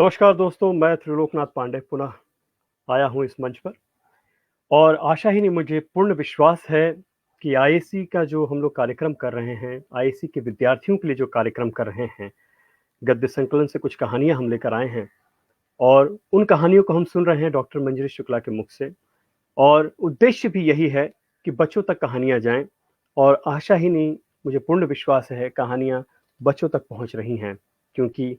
नमस्कार दोस्तों, मैं त्रिलोकनाथ पांडे पुनः आया हूँ इस मंच पर और आशा ही नहीं मुझे पूर्ण विश्वास है कि आईएससी का जो हम लोग कार्यक्रम कर रहे हैं, आईएससी के विद्यार्थियों के लिए जो कार्यक्रम कर रहे हैं, गद्य संकलन से कुछ कहानियाँ हम लेकर आए हैं और उन कहानियों को हम सुन रहे हैं डॉक्टर मंजरी शुक्ला के मुख से और उद्देश्य भी यही है कि बच्चों तक कहानियाँ जाएँ और आशा ही नहीं मुझे पूर्ण विश्वास है कहानियाँ बच्चों तक पहुँच रही हैं क्योंकि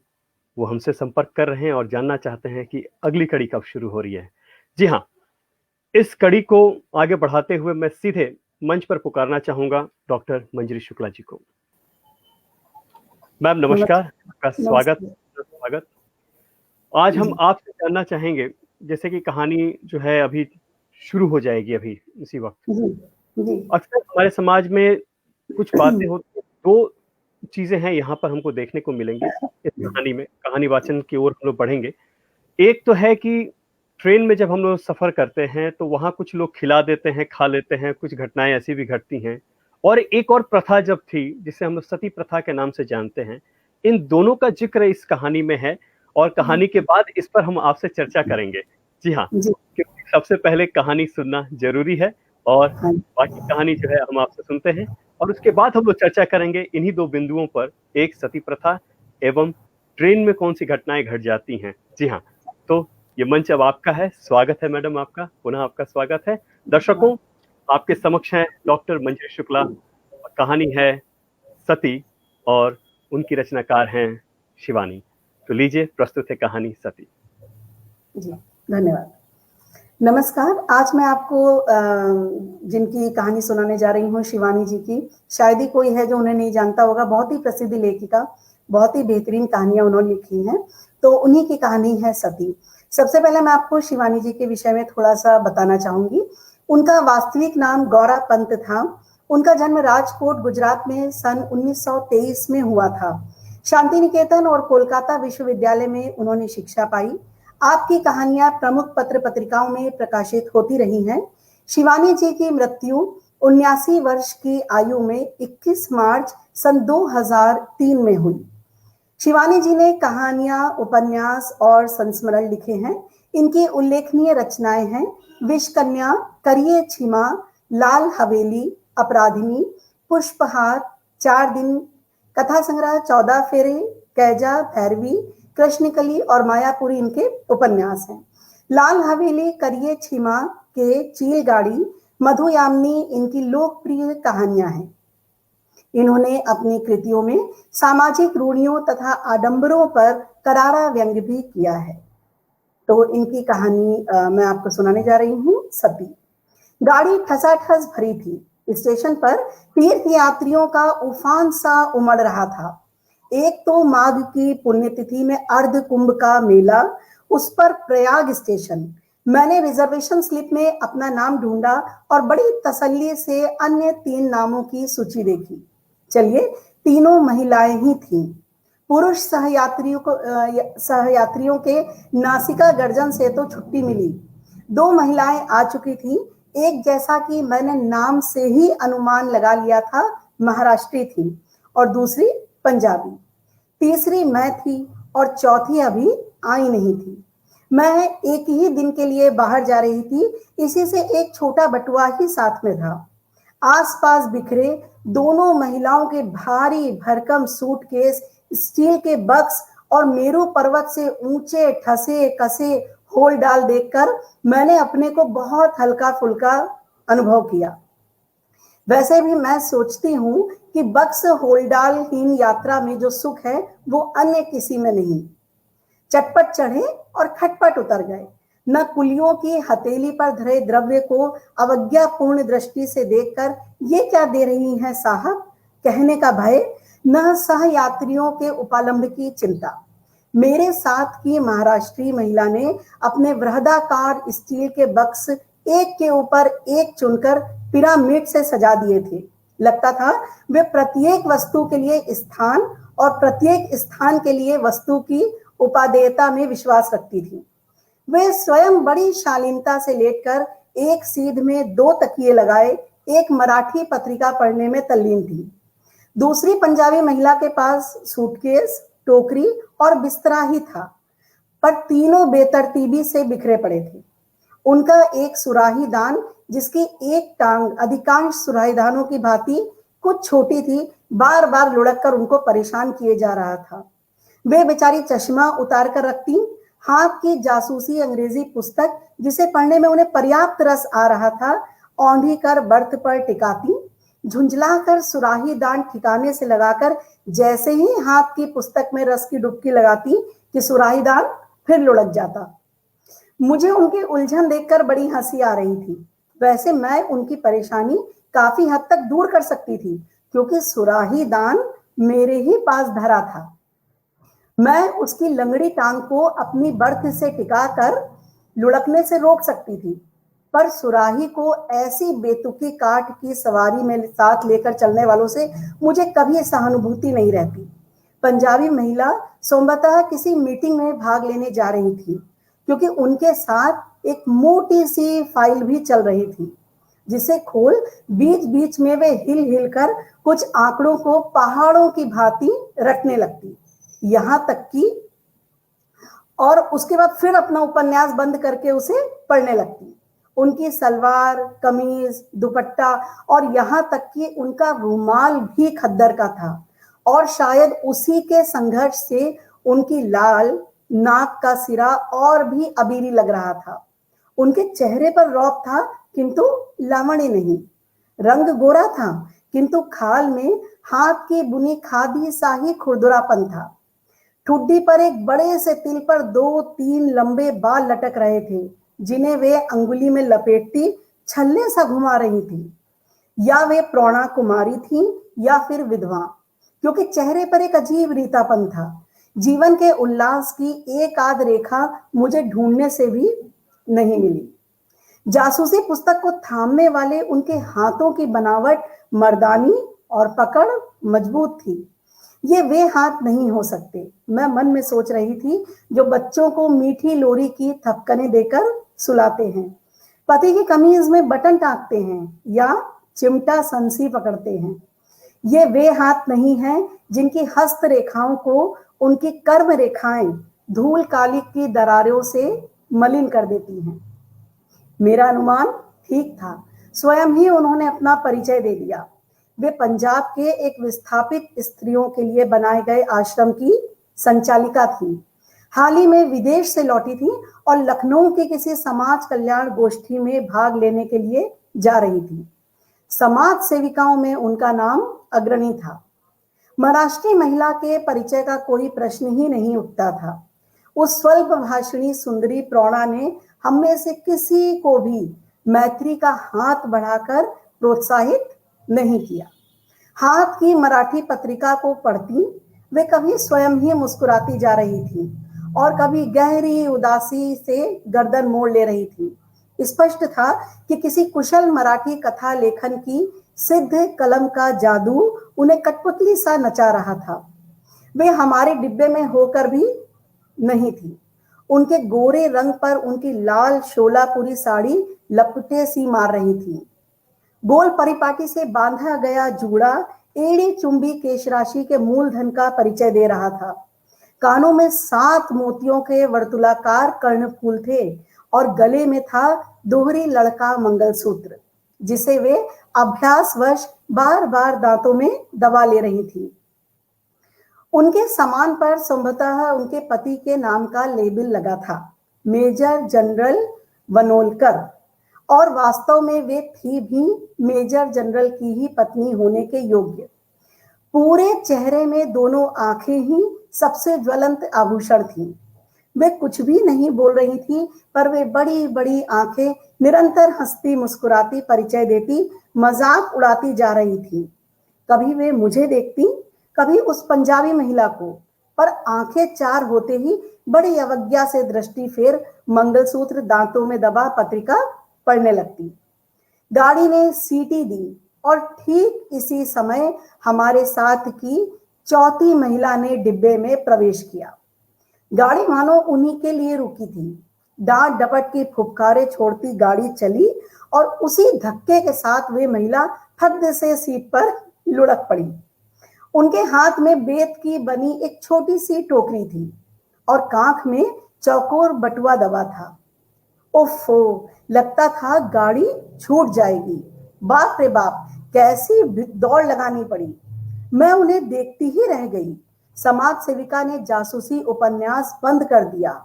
वो हमसे संपर्क कर रहे हैं और जानना चाहते हैं कि अगली कड़ी कब शुरू हो रही है। जी हाँ, इस कड़ी को आगे बढ़ाते हुए मैं सीधे मंच पर पुकारना चाहूँगा डॉक्टर मंजरी शुक्ला जी को। मैम नमस्कार, आपका नमस्ते। स्वागत। आज हम जी, आपसे जानना चाहेंगे जैसे कि कहानी जो है अभी शुरू हो जाएगी अभी इसी वक़्त। जी, जी। अक्सर हमारे समाज में कुछ बातें होती हैं, 2 चीज़ें हैं यहाँ पर हमको देखने को मिलेंगी इस कहानी में, कहानी वाचन की ओर हम लोग बढ़ेंगे। एक तो है कि ट्रेन में जब हम लोग सफ़र करते हैं, तो वहाँ कुछ लोग खिला देते हैं, खा लेते हैं, कुछ घटनाएँ ऐसी भी घटती हैं। और एक और प्रथा जब थी, जिसे हम लोग सती प्रथा के नाम से जानते हैं, इन दोनों का ज़िक्र इस कहानी में है और कहानी के बाद इस पर हम आपसे चर्चा करेंगे। जी हाँ, जी, क्योंकि सबसे पहले कहानी सुनना ज़रूरी है और हाँ, बाकी कहानी जो है हम आपसे सुनते हैं और उसके बाद हम लोग चर्चा करेंगे इन्हीं 2 बिंदुओं पर, एक सती प्रथा एवं ट्रेन में कौन-सी घटनाएँ घट जाती हैं। जी हाँ, तो ये मंच अब आपका है। स्वागत है मैडम आपका, पुनः आपका स्वागत है। दर्शकों, आपके समक्ष हैं डॉक्टर मंजरी शुक्ला, कहानी है सती और उनकी रचनाकार हैं शिवानी। तो लीजिए प्रस्तुत है कहानी सती। जी, धन्यवाद। नमस्कार, आज मैं आपको जिनकी कहानी सुनाने जा रही हूँ शिवानी जी की, शायद ही कोई है जो उन्हें नहीं जानता होगा, बहुत ही प्रसिद्ध लेखिका, बहुत ही बेहतरीन कहानियाँ उन्होंने लिखी हैं, तो उन्हीं की कहानी है सती। सबसे पहले मैं आपको शिवानी जी के विषय में थोड़ा-सा बताना चाहूँगी। उनका वास्तविक नाम गौरा पंत था। उनका जन्म राजकोट, गुजरात में सन 1923 में हुआ था। शांति निकेतन और कोलकाता विश्वविद्यालय में उन्होंने शिक्षा पाई। आपकी कहानियां प्रमुख पत्र पत्रिकाओं में प्रकाशित होती रही हैं। शिवानी जी की मृत्यु 79 वर्ष की आयु में 21 मार्च सन 2003 में हुई। शिवानी जी ने कहानियां, उपन्यास और संस्मरण लिखे हैं। इनकी उल्लेखनीय रचनाएं हैं विषकन्या, करिए छिमा, लाल हवेली, अपराधिनी, पुष्पहार, 4 दिन, कथा संग्रह 14 फेरे, कैजा, भैरवी, कृष्णकली और मायापुरी इनके उपन्यास हैं। लाल हवेली, करिए छिमा के चील गाड़ी, मधुयामिनी इनकी लोकप्रिय कहानियां हैं। इन्होंने अपनी कृतियों में सामाजिक रूढ़ियों तथा आडंबरों पर करारा व्यंग्य भी किया है। तो इनकी कहानी मैं आपको सुनाने जा रही हूँ सती। गाड़ी ठसाठस भरी थी। स्टेशन पर तीर्थ यात्रियों का उफान सा उमड़ रहा था। एक तो माघ की पुण्यतिथि में अर्ध कुंभ का मेला, उस पर प्रयाग स्टेशन। मैंने रिजर्वेशन स्लिप में अपना नाम ढूंढा और बड़ी तसल्ली से अन्य 3 नामों की सूची देखी। चलिए, तीनों महिलाएं ही थीं। पुरुष सहयात्रियों के नासिका गर्जन से तो छुट्टी मिली। 2 महिलाएं आ चुकी थीं। एक, जैसा कि मैंने नाम से ही अनुमान लगा लिया था, महाराष्ट्री थी और दूसरी पंजाबी। तीसरी मैं थी और चौथी अभी आई नहीं थी। मैं एक ही दिन के लिए बाहर जा रही थी, इसी से एक छोटा बटुआ ही साथ में था। आसपास बिखरे दोनों महिलाओं के भारी भरकम सूटकेस, स्टील के बक्स और मेरू पर्वत से ऊंचे ठसे कसे होल डाल देखकर मैंने अपने को बहुत हल्का फुल्का अनुभव किया। वैसे भी मैं सोचती हूँ कि बक्स होलडालहीन यात्रा में जो सुख है वो अन्य किसी में नहीं। चटपट चढ़े और खटपट उतर गए। न कुलियों की हथेली पर धरे द्रव्य को अवज्ञापूर्ण दृष्टि से देखकर ये क्या दे रही हैं साहब कहने का भय, न सह यात्रियों के उपालंब की चिंता। मेरे साथ की महाराष्ट्री महिला ने अपने वृहदाकार स्टील के बक्स एक के ऊपर एक चुनकर पिरामिड से सजा दिए थे। लगता था वे प्रत्येक वस्तु के लिए स्थान और प्रत्येक स्थान के लिए वस्तु की उपादेयता में विश्वास रखती थी। वे स्वयं बड़ी शालीनता से लेटकर एक सीध में 2 तकिए लगाए एक मराठी पत्रिका पढ़ने में तल्लीन थी। दूसरी पंजाबी महिला के पास सूटकेस, टोकरी और बिस्तरा ही था। पर तीनों बेतरतीबी से बिखरे पड़े थे। उनका एक सुराही दान, जिसकी एक टांग अधिकांश सुराही दानों की भांति कुछ छोटी थी, बार बार लुढ़क कर उनको परेशान किए जा रहा था। वे बेचारी चश्मा उतार कर रखती, हाथ की जासूसी अंग्रेजी पुस्तक जिसे पढ़ने में उन्हें पर्याप्त रस आ रहा था औंधी कर बर्थ पर टिकाती, झुंझलाकर सुराही दान ठिकाने से लगाकर जैसे ही हाथ की पुस्तक में रस की डुबकी लगाती कि सुराही दान फिर लुढ़क जाता। मुझे उनकी उलझन देखकर बड़ी हंसी आ रही थी। वैसे मैं उनकी परेशानी काफी हद तक दूर कर सकती थी, क्योंकि सुराही दान मेरे ही पास धरा था। मैं उसकी लंगड़ी टांग को अपनी बर्थ से टिकाकर लुढ़कने से रोक सकती थी, पर सुराही को ऐसी बेतुकी काट की सवारी में साथ लेकर चलने वालों से मुझे कभी सहानुभूति नहीं रहती। पंजाबी महिला सोमवतः किसी मीटिंग में भाग लेने जा रही थी, क्योंकि उनके साथ एक मोटी सी फाइल भी चल रही थी, जिसे खोल बीच बीच में वे हिल हिल कर कुछ आंकड़ों को पहाड़ों की भांति रटने लगती, यहां तक कि और उसके बाद फिर अपना उपन्यास बंद करके उसे पढ़ने लगती। उनकी सलवार, कमीज, दुपट्टा और यहां तक कि उनका रुमाल भी खद्दर का था, और शायद उसी के संघर्ष से उनकी लाल नाक का सिरा और भी अबीरी लग रहा था। उनके चेहरे पर रौब था, किंतु लावण्य नहीं। रंग गोरा था, किंतु खाल में हाथ की बुनी खादी सा ही खुरदुरापन था। ठुड्डी पर एक बड़े से तिल पर 2-3 लंबे बाल लटक रहे थे, जिन्हें वे अंगुली में लपेटती छल्ले सा घुमा रही थी। या वे प्रौढ़ा कुमारी थी या फिर विधवा, क्योंकि चेहरे पर एक अजीब रीतापन था। जीवन के उल्लास की एक आध रेखा मुझे ढूंढने से भी नहीं मिली। जासूसी पुस्तक को थामने वाले उनके हाथों की बनावट मर्दानी और पकड़ मजबूत थी। ये वे हाथ नहीं हो सकते, मैं मन में सोच रही थी, जो बच्चों को मीठी लोरी की थपकने देकर सुलाते हैं, पति की कमीज में बटन टांगते हैं या चिमटा संसी पकड़ते हैं। ये वे हाथ नहीं हैं जिनकी हस्त रेखाओं को उनकी कर्म रेखाएं धूल कालिक की दरारों से मलिन कर देती हैं। मेरा अनुमान ठीक था। स्वयं ही उन्होंने अपना परिचय दे दिया। वे पंजाब के एक विस्थापित स्त्रियों के लिए बनाए गए आश्रम की संचालिका थी। हाल ही में विदेश से लौटी थी और लखनऊ की किसी समाज कल्याण गोष्ठी में भाग लेने के लिए जा रही थी। समाज सेविकाओं में उनका नाम अग्रणी था। महाराष्ट्री महिला के परिचय का कोई प्रश्न ही नहीं उठता था। उस स्वल्प भाषणी सुंदरी प्रौढ़ा ने हम में से किसी को भी मैत्री का हाथ बढ़ाकर प्रोत्साहित नहीं किया। हाथ की मराठी पत्रिका को पढ़ती वे कभी स्वयं ही मुस्कुराती जा रही थी और कभी गहरी उदासी से गर्दन मोड़ ले रही थी। स्पष्ट था कि किसी कुशल मराठी कथा लेखन की सिद्ध कलम का जादू उन्हें कठपुतली सा नचा रहा था। वे हमारे डिब्बे में होकर भी नहीं थी। उनके गोरे रंग पर उनकी लाल शोलापुरी साड़ी लपटे सी मार रही थी। गोल परिपाटी से बांधा गया जूड़ा एड़ी चुंबी केश राशि के मूलधन का परिचय दे रहा था। कानों में 7 मोतियों के वर्तुलाकार कर्णफूल थे और गले में था दोहरी लड़का मंगलसूत्र, जिसे वे अभ्यासवश बार बार दांतों में दबा ले रही थी। उनके सामान पर संभवतः उनके पति के नाम का लेबल लगा था, मेजर जनरल वनोलकर, और वास्तव में वे थी भी मेजर जनरल की ही पत्नी होने के योग्य। पूरे चेहरे में दोनों आंखें ही सबसे ज्वलंत आभूषण थी। वे कुछ भी नहीं बोल रही थी, पर वे बड़ी बड़ी आंखें निरंतर हंसती मुस्कुराती परिचय देती मजाक उड़ाती जा रही थी। कभी वे मुझे देखती, कभी उस पंजाबी महिला को, पर आंखें चार होते ही बड़ी अवज्ञा से दृष्टि फेर मंगलसूत्र दांतों में दबा पत्रिका पढ़ने लगती। गाड़ी ने सीटी दी और ठीक इसी समय हमारे साथ की चौथी महिला ने डिब्बे में प्रवेश किया। गाड़ी मानो उन्हीं के लिए रुकी थी। डांट डपट की फुफकारे छोड़ती गाड़ी चली और उसी धक्के के साथ वे महिला फट से सीट पर लुढ़क पड़ी। उनके हाथ में बेत की बनी एक छोटी सी टोकरी थी और कांख में चौकोर बटुआ दबा था। ओफो, लगता था गाड़ी छूट जाएगी। बाप रे बाप, कैसी दौड़ लगानी पड़ी। मैं उन्हें देखती ही रह गई। समाज सेविका ने जासूसी उपन्यास बंद कर दिया।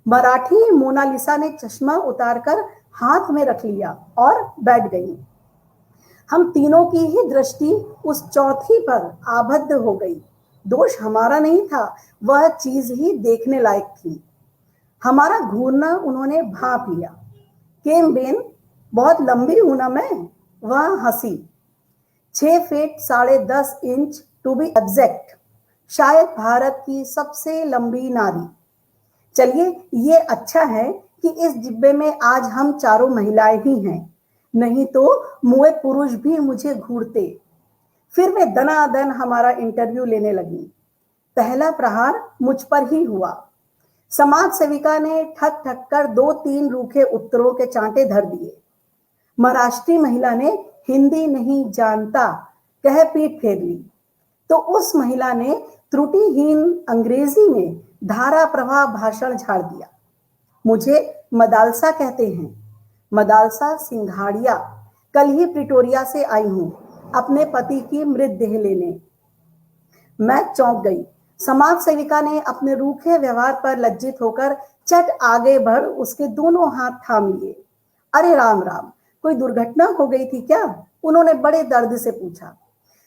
मराठी मोनालिसा ने चश्मा उतारकर हाथ में रख लिया और बैठ गई। हम तीनों की ही दृष्टि उस चौथी पर आबद्ध हो गई। दोष हमारा नहीं था, वह चीज ही देखने लायक थी। हमारा घूरना उन्होंने भांप लिया। केम बेन, बहुत लंबी हूं ना मैं? वह हंसी। 6 feet 10.5 inch to be exact, शायद भारत की सबसे लंबी नारी। चलिए, ये अच्छा है कि इस डिब्बे में आज हम चारों महिलाएं ही हैं, नहीं तो मुए पुरुष भी मुझे घूरते। फिर वे दनादन हमारा इंटरव्यू लेने लगी। पहला प्रहार मुझ पर ही हुआ। समाज सेविका ने ठक ठक कर 2-3 रूखे उत्तरों के चांटे धर दिए। महाराष्ट्री महिला ने हिंदी नहीं जानता कह पीठ फेर ली, तो उस महिला ने त्रुटिहीन अंग्रेजी में धारा प्रवाह भाषण झाड़ दिया। मुझे मदालसा कहते हैं, मदालसा सिंघाड़िया। कल ही प्रिटोरिया से आई हूं अपने पति की मृतदेह लेने। मैं चौंक गई। समाज सेविका ने अपने रूखे व्यवहार पर लज्जित होकर चट आगे बढ़ उसके दोनों हाथ थाम लिए। अरे राम राम, कोई दुर्घटना हो गई थी क्या? उन्होंने बड़े दर्द से पूछा।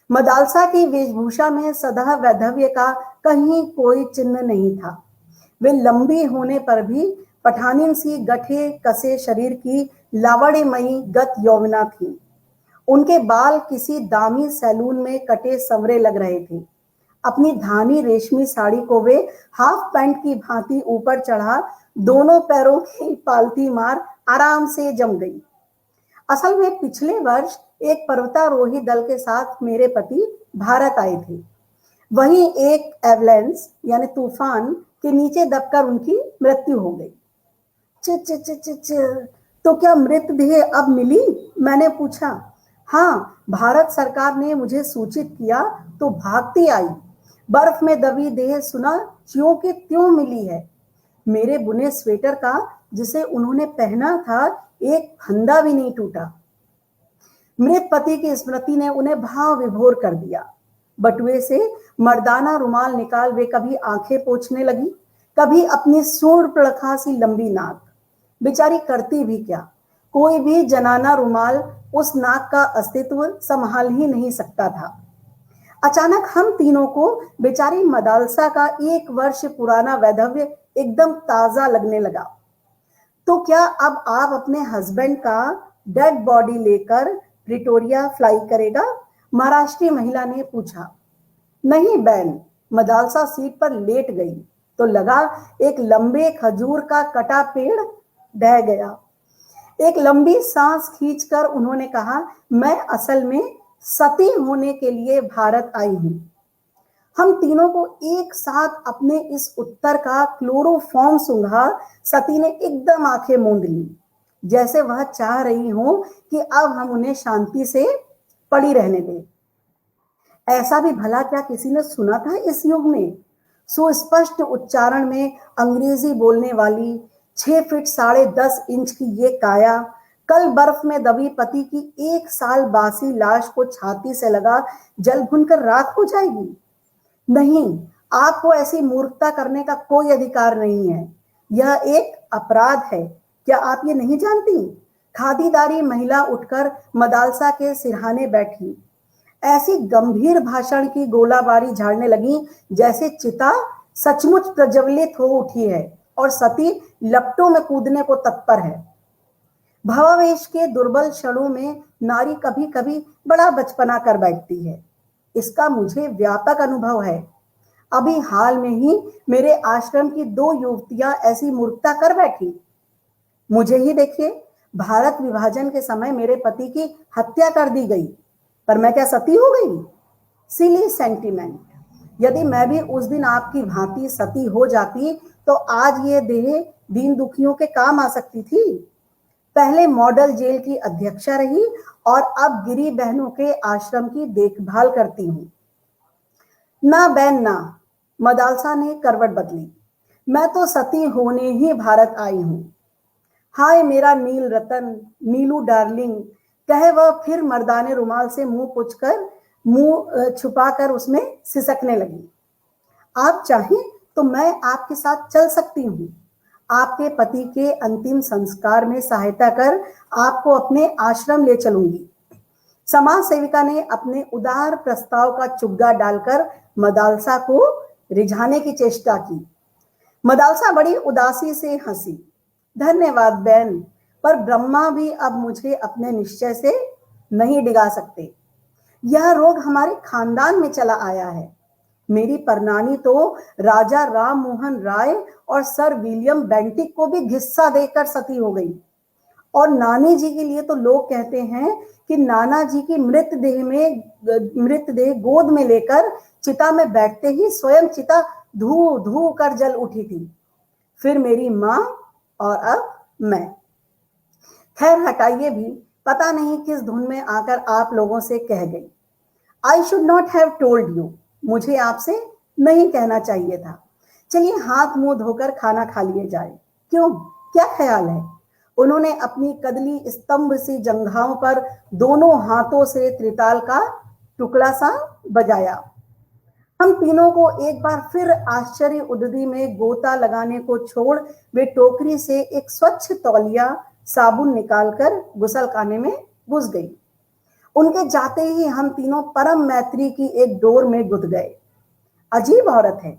मदालसा की वेशभूषा में सदा वैधव्य का कहीं कोई चिन्ह नहीं था। वे लंबी होने पर भी पठानिन सी गठे कसे शरीर की लावण्यमयी गत यौवना थी। उनके बाल किसी दामी सैलून में कटे संवरे लग रहे थे। अपनी धानी रेशमी साड़ी को वे हाफ पैंट की भांति ऊपर चढ़ा दोनों पैरों की पालती मार आराम से जम गई। असल में पिछले वर्ष एक पर्वतारोही दल के साथ मेरे पति भारत आए थे। वहीं एक एवलेंस यानी तूफान के नीचे दबकर उनकी मृत्यु हो गई। च च च च च तो क्या मृतदेह अब मिली? मैंने पूछा। हाँ, भारत सरकार ने मुझे सूचित किया तो भागती आई। बर्फ में दबी देह सुना ज्यों के त्यों मिली है। मेरे बुने स्वेटर का जिसे उन्होंने पहना था एक फंदा भी नहीं टूटा। मृत पति की स्मृति ने उन्हें भाव विभोर कर दिया। बटुए से मर्दाना रुमाल निकाल वे कभी आंखें पोंछने लगी, कभी अपनी सूर्पणखा सी लंबी नाक। बेचारी करती भी क्या, कोई भी जनाना रुमाल उस नाक का अस्तित्व संभाल ही नहीं सकता था। अचानक हम तीनों को बेचारी मदालसा का 1 वर्ष पुराना वैधव्य एकदम ताजा लगने लगा। तो क्या अब आप अपने हस्बैंड का डेड बॉडी लेकर प्रिटोरिया फ्लाई करेगा? महाराष्ट्री महिला ने पूछा। नहीं बैन, मदालसा सीट पर लेट गई तो लगा एक लंबे खजूर का कटा पेड़ ढह गया। एक लंबी सांस खींचकर उन्होंने कहा, मैं असल में सती होने के लिए भारत आई हूं। हम तीनों को एक साथ अपने इस उत्तर का क्लोरोफॉर्म सूंघा सती ने एकदम आंखें मूंद ली, जैसे वह चाह रही हो कि अब हम उन्हें शांति से पड़ी रहने दें। ऐसा भी भला क्या किसी ने सुना था इस युग में? सुस्पष्ट उच्चारण में अंग्रेजी बोलने वाली 6 फीट 10.5 इंच की ये काया कल बर्फ में दबी पति की 1 साल बासी लाश को छाती से लगा जल भुनकर राख हो जाएगी? नहीं, आपको ऐसी मूर्खता करने का कोई अधिकार नहीं है। यह एक अपराध है। क्या आप ये नहीं जानती? खादीदारी महिला उठकर मदालसा के सिरहाने बैठी। ऐसी गंभीर भाषण की गोलाबारी झाड़ने लगी जैसे चिता सचमुच प्रज्वलित हो उठी है और सती लपटों में कूदने को तत्पर है। भावावेश के दुर्बल क्षणों में नारी कभी कभी बड़ा बचपना कर बैठती है। इसका मुझे व्यापक अनुभव है। अभी हाल में ही मेरे आश्रम की 2 युवतियां ऐसी मूर्खता कर बैठी। मुझे ही देखिए, भारत विभाजन के समय मेरे पति की हत्या कर दी गई, पर मैं क्या सती हो गई? सिली सेंटिमेंट। यदि मैं भी उस दिन आपकी भांति सती हो जाती तो आज ये देह दीन दुखियों के काम आ सकती थी। पहले मॉडल जेल की अध्यक्षा रही और अब गिरी बहनों के आश्रम की देखभाल करती हूं। ना बहन ना, मदालसा ने करवट बदली। मैं तो सती होने ही भारत आई हूं। हाय मेरा नील रतन, नीलू डार्लिंग, कहे वह फिर मर्दाने रुमाल से मुंह छुपाकर उसमें सिसकने लगी। आप चाहें तो मैं आपके साथ चल सकती हूँ। आपके पति के अंतिम संस्कार में सहायता कर आपको अपने आश्रम ले चलूंगी। समाज सेविका ने अपने उदार प्रस्ताव का चुग्गा डालकर मदालसा को रिझाने की चेष्टा की। मदालसा बड़ी उदासी से हंसी। धन्यवाद बहन, पर ब्रह्मा भी अब मुझे अपने निश्चय से नहीं डिगा सकते। यह रोग हमारे खानदान में चला आया है। मेरी परनानी तो राजा राम मोहन राय और सर विलियम बेंटिक को भी घिस्सा देकर सती हो गई। और नानी जी के लिए तो लोग कहते हैं कि नाना जी की मृतदेह गोद में लेकर चिता में बैठते ही स्वयं चिता धू धू कर जल उठी थी। फिर मेरी माँ और अब मैं। खैर हटाइए भी, पता नहीं किस धुन में आकर आप लोगों से कह गई। I should not have told you, मुझे आपसे नहीं कहना चाहिए था। चलिए हाथ मुंह धोकर खाना खा लिए जाए। क्यों, क्या ख्याल है? उन्होंने अपनी कदली स्तंभ सी जंघाओं पर दोनों हाथों से त्रिताल का टुकड़ा सा बजाया। हम तीनों को एक बार फिर आश्चर्य उदधि में गोता लगाने को छोड़ वे टोकरी से एक स्वच्छ तौलिया साबुन निकालकर गुसलखाने में घुस गई। उनके जाते ही हम तीनों परम मैत्री की एक डोर में गुद गए। अजीब औरत है।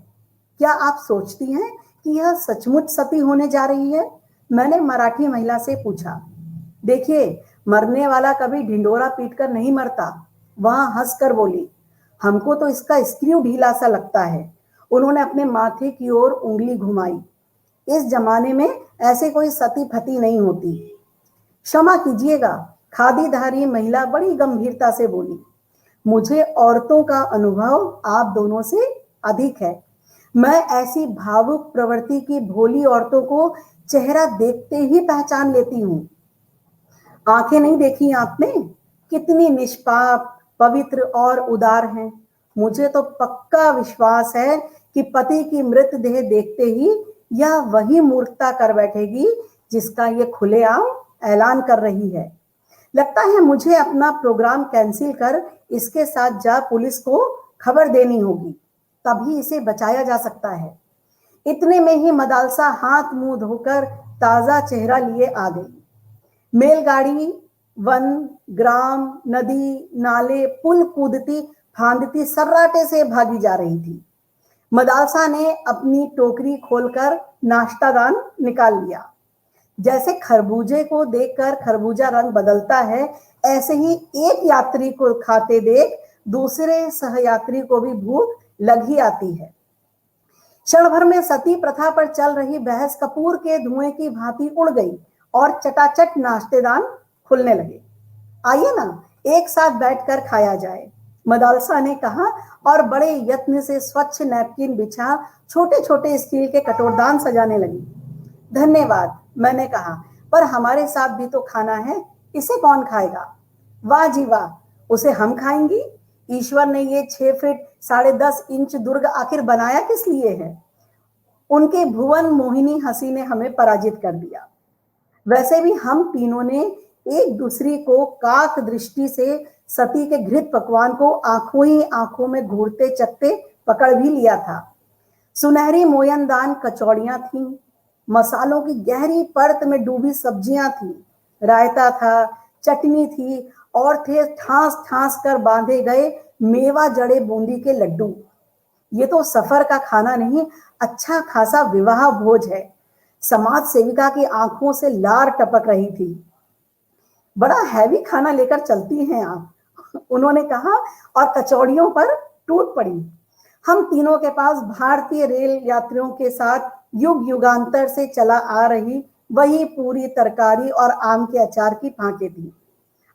क्या आप सोचती हैं कि यह सचमुच सती होने जा रही है? मैंने मराठी महिला से पूछा। देखिए, मरने वाला कभी ढिंडोरा पीटकर नहीं मरता। वहां हंसकर बोली। हमको तो इसका स्क्रू ढीला सा लगता है। उन्होंने अपने माथे की ओर उंगली घुमाई। इस जमाने में ऐसे कोई सती फती नहीं होती। क्षमा कीजिएगा, खादीधारी महिला बड़ी गंभीरता से बोली। मुझे औरतों का अनुभव आप दोनों से अधिक है। मैं ऐसी भावुक प्रवृत्ति की भोली औरतों को चेहरा देखते ही पहचान लेती हूँ। आंखें नहीं देखी आपने? कितनी निष्पाप, पवित्र और उदार हैं। मुझे तो पक्का विश्वास है कि पति की मृतदेह देखते ही यह वही मूर्खता कर बैठेगी जिसका ये खुलेआम ऐलान कर रही है। लगता है मुझे अपना प्रोग्राम कैंसिल कर इसके साथ जा पुलिस को खबर देनी होगी, तभी इसे बचाया जा सकता है। इतने में ही मदालसा हाथ मुंह धोकर ताजा चेहरा लिए आ गई। मेलगाड़ी वन, ग्राम, नदी, नाले, पुल कूदती फांदती सर्राटे से भागी जा रही थी। मदालसा ने अपनी टोकरी खोलकर नाश्तादान निकाल लिया। जैसे खरबूजे को देखकर खरबूजा रंग बदलता है, ऐसे ही एक यात्री को खाते देख दूसरे सहयात्री को भी भूख लग ही आती है। क्षण भर में सती प्रथा पर चल रही बहस कपूर के धुएं की भांति उड़ गई और चटाचट नाश्तेदान खुलने लगे। आइए ना, एक साथ बैठकर खाया जाए, मदालसा ने कहा और बड़े यत्न से स्वच्छ नैपकिन बिछा छोटे छोटे स्टील के कटोरदान सजाने लगी। धन्यवाद, मैंने कहा, पर हमारे साथ भी तो खाना है, इसे कौन खाएगा? वाह जी वाह, उसे हम खाएंगी। ईश्वर ने ये 6 फीट 10.5 इंच दुर्ग आखिर बनाया किस लिए है? उनके भुवन मोहिनी हंसी ने हमें पराजित कर दिया। वैसे भी हम तीनों ने एक दूसरी को काक दृष्टि से सती के घृत पकवान को आंखों ही आंखों में घूरते चखते पकड़ भी लिया था। सुनहरी मोयनदान कचौड़ियां थीं, मसालों की गहरी परत में डूबी सब्जियां थीं, रायता था, चटनी थी और थे ठास ठास कर बांधे गए मेवा जड़े बूंदी के लड्डू। ये तो सफर का खाना नहीं, अच्छा खासा विवाह भोज है। समाज सेविका की आंखों से लार टपक रही थी। बड़ा हैवी खाना लेकर चलती हैं आप, उन्होंने कहा और कचौड़ियों पर टूट पड़ी। हम तीनों के पास भारतीय रेल यात्रियों के साथ युग युगांतर से चला आ रही वही पूरी तरकारी और आम के अचार की फांके थी।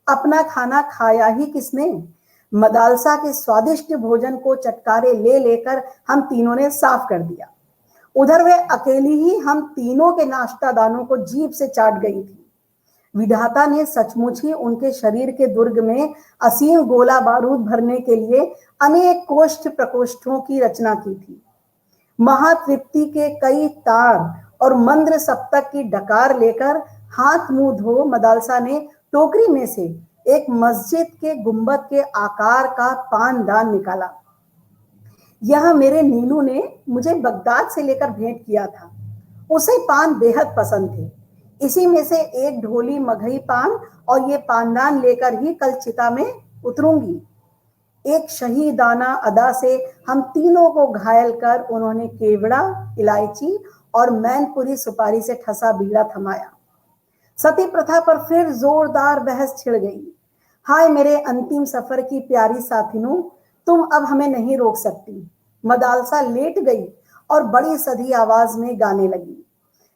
अपना खाना खाया ही किसने? मदालसा के स्वादिष्ट भोजन को चटकारे ले लेकर हम तीनों ने साफ कर दिया। उधर वे अकेली ही हम तीनों के नाश्ता दानों को जीभ से चाट गई थी। विधाता ने सचमुच ही उनके शरीर के दुर्ग में असीम गोला बारूद भरने के लिए अनेक कोष्ठ प्रकोष्ठों की रचना की थी। महातृप्ति के कई तार और मंद्र सप्तक की डकार लेकर हाथ मुंह धो मदालसा ने टोकरी में से एक मस्जिद के गुंबद के आकार का पानदान निकाला। यह मेरे नीनू ने मुझे बगदाद से लेकर भेंट किया था। उसे पान बेहद पसंद थे। इसी में से एक ढोली मगही पान और ये पानदान लेकर ही कल चिता में उतरूंगी। एक शहीदाना अदा से हम तीनों को घायल कर उन्होंने केवड़ा, इलायची और मैनपुरी सुपारी से ठसा बीड़ा थमाया। सती प्रथा पर फिर जोरदार बहस छिड़ गई। हाय मेरे अंतिम सफर की प्यारी साथिनों, तुम अब हमें नहीं रोक सकती। मदालसा लेट गई और बड़ी सधी आवाज में गाने लगी।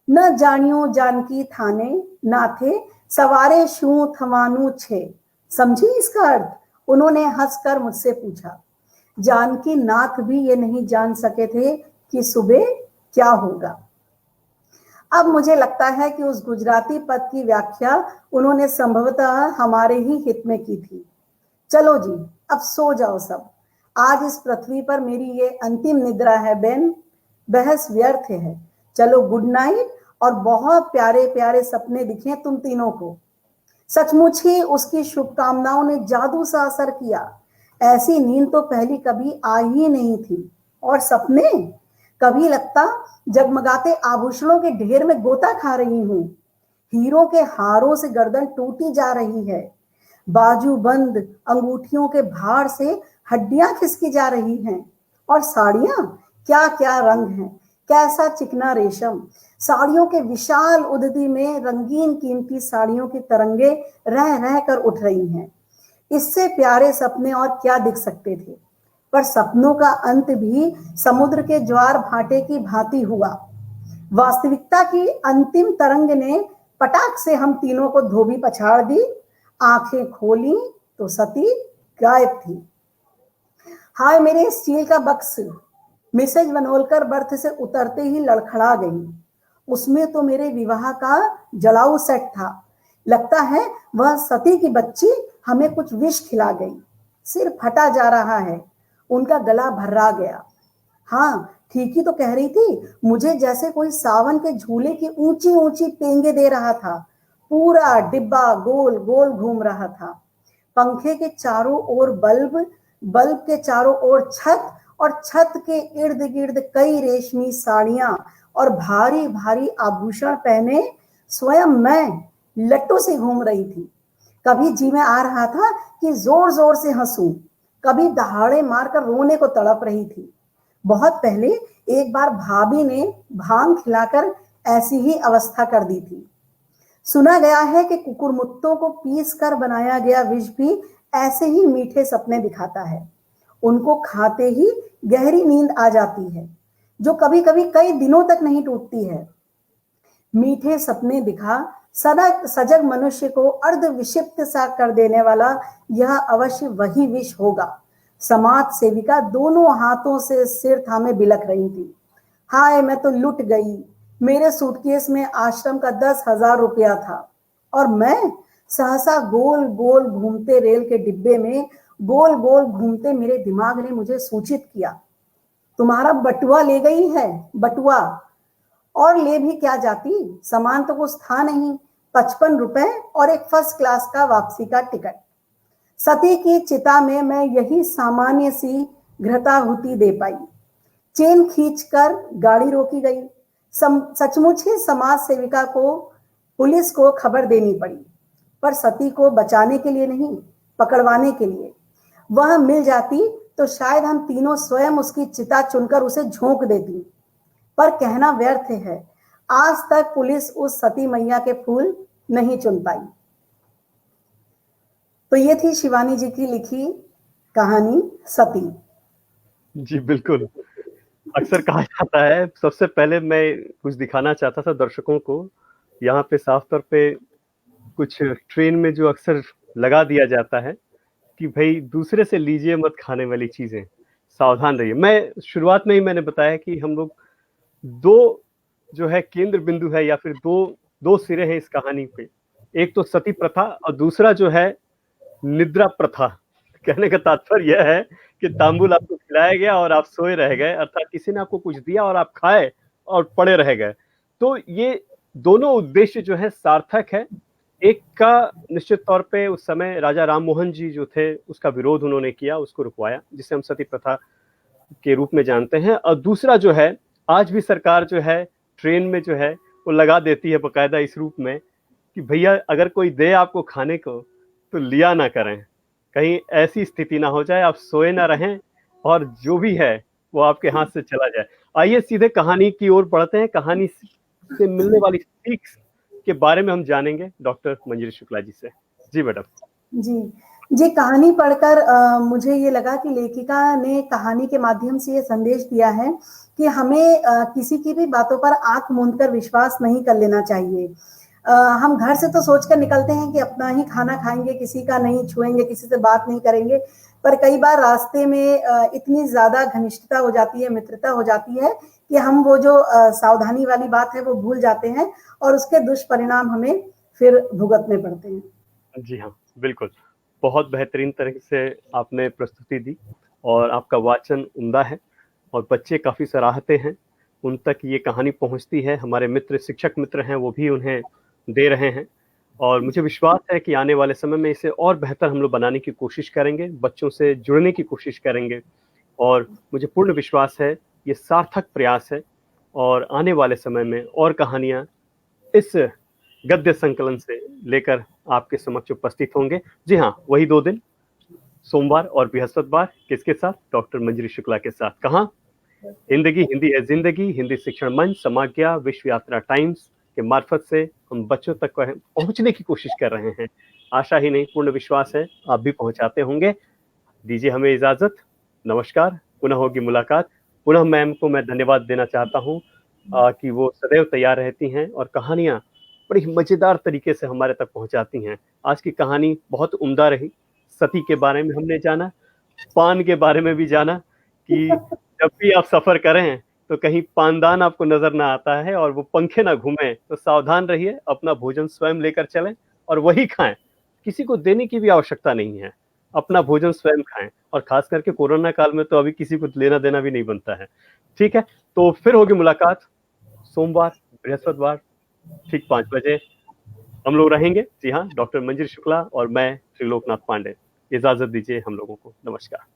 न जानियो जानकी थाने ना थे सवारे शू थवानू छे। समझी इसका अर्थ? उन्होंने हंसकर मुझसे पूछा। जानकी नाथ भी ये नहीं जान सके थे कि सुबह क्या होगा। अब मुझे लगता है कि उस गुजराती पद की व्याख्या उन्होंने संभवतः हमारे ही हित में की थी। चलो जी, अब सो जाओ सब। आज इस पृथ्वी पर मेरी ये अंतिम निद्रा है बेन। बहस व्यर्थ है। चलो गुड नाइट और बहुत प्यारे प्यारे सपने दिखे तुम तीनों को। सचमुच ही उसकी शुभकामनाओं ने जादू सा असर किया। ऐसी नींद तो पहले कभी आई ही नहीं थी। और सपने, कभी लगता जगमगाते आभूषणों के ढेर में गोता खा रही हूं। हीरों के हारों से गर्दन टूटी जा रही है। बाजू बंद अंगूठियों के भार से हड्डियां खिसकी जा रही हैं। और साड़ियां, क्या क्या रंग हैं, कैसा चिकना रेशम। साड़ियों के विशाल उद्दी में रंगीन कीमती साड़ियों की तरंगे रह रह कर उठ रही हैं। इससे प्यारे सपने और क्या दिख सकते थे। पर सपनों का अंत भी समुद्र के ज्वार भाटे की भांति हुआ। वास्तविकता की अंतिम तरंग ने पटाख से हम तीनों को धोबी पछाड़ दी। आंखें खोली तो सती गायब थी। हाय मेरे स्टील का बक्स। मिसेज वनोलकर बर्थ से उतरते ही लड़खड़ा गई। उसमें तो मेरे विवाह का जलाऊ सेट था। लगता है वह सती की बच्ची हमें कुछ विष खिला गई। सिर फटा जा रहा है। उनका गला भर्रा गया। हाँ, ठीक ही तो कह रही थी। मुझे जैसे कोई सावन के झूले की ऊंची ऊंची पेंगे दे रहा था। पूरा डिब्बा गोल गोल घूम रहा था। पंखे के चारों ओर बल्ब, बल्ब के चारों ओर छत और छत के इर्द गिर्द कई रेशमी साड़ियां और भारी भारी आभूषण पहने स्वयं मैं लट्टू से घूम रही थी। कभी जी में आ रहा था कि जोर जोर से हंसूं, कभी दहाड़े मारकर रोने को तड़प रही थी। बहुत पहले एक बार भाभी ने भांग खिलाकर ऐसी ही अवस्था कर दी थी। सुना गया है कि कुकुरमुत्तों को पीस कर बनाया गया विष भी ऐसे ही मीठे सपने दिखाता है। उनको खाते ही गहरी नींद आ जाती है, जो कभी कभी कई दिनों तक नहीं टूटती है। मीठे सपने दिखा सजग मनुष्य को अर्ध विक्षिप्त सा कर देने वाला यह अवश्य वही विष होगा। समाज सेविका दोनों हाथों से सिर थामे बिलख रही थी। हाय मैं तो लुट गई। मेरे सूटकेस में आश्रम का 10,000 रुपया था और मैं सहसा गोल गोल घूमते रेल के डिब्बे में गोल गोल घूमते मेरे दिमाग ने मुझे सूचित किया, तुम्हारा बटुआ ले गई है। बटुआ और ले भी क्या जाती, सामान तो कुछ था नहीं। 55 रुपए और एक फर्स्ट क्लास का वापसी का टिकट। सती की चिता में मैं यही सामान्य सी घृताहुति दे पाई। चेन खींचकर गाड़ी रोकी गई। सचमुच ही समाज सेविका को पुलिस को खबर देनी पड़ी, पर सती को बचाने के लिए नहीं, पकड़वाने के लिए। वह मिल जाती तो शायद हम तीनों स्वयं उसकी चिता चुनकर उसे झोंक देती। पर कहना व्यर्थ है, आज तक पुलिस उस सती मैया के फूल नहीं चुन पाई। तो ये थी शिवानी जी की लिखी कहानी सती। जी बिल्कुल। अक्सर कहा जाता है, सबसे पहले मैं कुछ दिखाना चाहता था दर्शकों को। यहाँ पे साफ तौर पे कुछ ट्रेन में जो अक्सर लगा दिया जाता है कि भाई दूसरे से लीजिए मत खाने वाली चीजें, सावधान रहिए। मैं शुरुआत में ही मैंने बताया कि हम लोग दो जो है केंद्र बिंदु है या फिर दो सिरे हैं इस कहानी पे। एक तो सती प्रथा और दूसरा जो है निद्रा प्रथा। कहने का तात्पर्य यह है कि तांबुल आपको खिलाया गया और आप सोए रह गए, अर्थात किसी ने आपको कुछ दिया और आप खाए और पड़े रह गए। तो ये दोनों उद्देश्य जो है सार्थक है। एक का निश्चित तौर पे उस समय राजा राम मोहन जी जो थे उसका विरोध उन्होंने किया, उसको रुकवाया, जिसे हम सती प्रथा के रूप में जानते हैं। और दूसरा जो है, आज भी सरकार जो है ट्रेन में जो है वो लगा देती है बकायदा इस रूप में कि भैया अगर कोई दे आपको खाने को तो लिया ना करें, कहीं ऐसी स्थिति ना हो जाए आप सोए ना रहें और जो भी है वो आपके हाथ से चला जाए। आइए सीधे कहानी की ओर बढ़ते हैं। कहानी से मिलने वाली सीख के बारे में हम जानेंगे डॉक्टर मंजरी शुक्ला जी से। जी मैडम। जी जी, कहानी पढ़कर मुझे ये लगा कि लेखिका ने कहानी के माध्यम से ये संदेश दिया है कि हमें किसी की भी बातों पर आंख मूंद कर विश्वास नहीं कर लेना चाहिए। हम घर से तो सोचकर निकलते हैं कि अपना ही खाना खाएंगे, किसी का नहीं छुएंगे, किसी से बात नहीं करेंगे, पर कई बार रास्ते में इतनी ज्यादा घनिष्ठता हो जाती है, मित्रता हो जाती है कि हम वो जो सावधानी वाली बात है वो भूल जाते हैं और उसके दुष्परिणाम हमें फिर भुगतने पड़ते हैं। जी हाँ, बिल्कुल। बहुत बेहतरीन तरह से आपने प्रस्तुति दी और आपका वाचन उम्दा है और बच्चे काफ़ी सराहते हैं। उन तक ये कहानी पहुँचती है, हमारे मित्र, शिक्षक मित्र हैं, वो भी उन्हें दे रहे हैं और मुझे विश्वास है कि आने वाले समय में इसे और बेहतर हम लोग बनाने की कोशिश करेंगे, बच्चों से जुड़ने की कोशिश करेंगे और मुझे पूर्ण विश्वास है, ये सार्थक प्रयास है और आने वाले समय में और कहानियाँ इस गद्य संकलन से लेकर आपके समक्ष उपस्थित होंगे। जी हाँ, वही 2 दिन, सोमवार और बृहस्पतिवार, किसके साथ? डॉक्टर मंजरी शुक्ला के साथ। कहाँ? हिंदगी हिंदी है जिंदगी, हिंदी शिक्षण मंच, समाज्ञा, विश्व यात्रा टाइम्स के मार्फत से हम बच्चों तक पहुंचने की कोशिश कर रहे हैं। आशा ही नहीं, पूर्ण विश्वास है आप भी पहुंचाते होंगे। दीजिए हमें इजाजत। नमस्कार, पुनः होगी मुलाकात। पुनः मैम को मैं धन्यवाद देना चाहता हूँ कि वो सदैव तैयार रहती हैं और कहानियाँ बड़ी मजेदार तरीके से हमारे तक पहुंचाती हैं। आज की कहानी बहुत उम्दा रही। सती के बारे में हमने जाना, पान के बारे में भी जाना कि जब भी आप सफर करें तो कहीं पानदान आपको नजर ना आता है और वो पंखे ना घूमे तो सावधान रहिए, अपना भोजन स्वयं लेकर चलें और वही खाएं। किसी को देने की भी आवश्यकता नहीं है, अपना भोजन स्वयं खाएं और खास करके कोरोना काल में तो अभी किसी को लेना देना भी नहीं बनता है। ठीक है, तो फिर होगी मुलाकात सोमवार, बृहस्पतिवार ठीक 5 बजे हम लोग रहेंगे। जी हाँ, डॉक्टर मंजरी शुक्ला और मैं त्रिलोकनाथ पांडे। इजाजत दीजिए हम लोगों को। नमस्कार।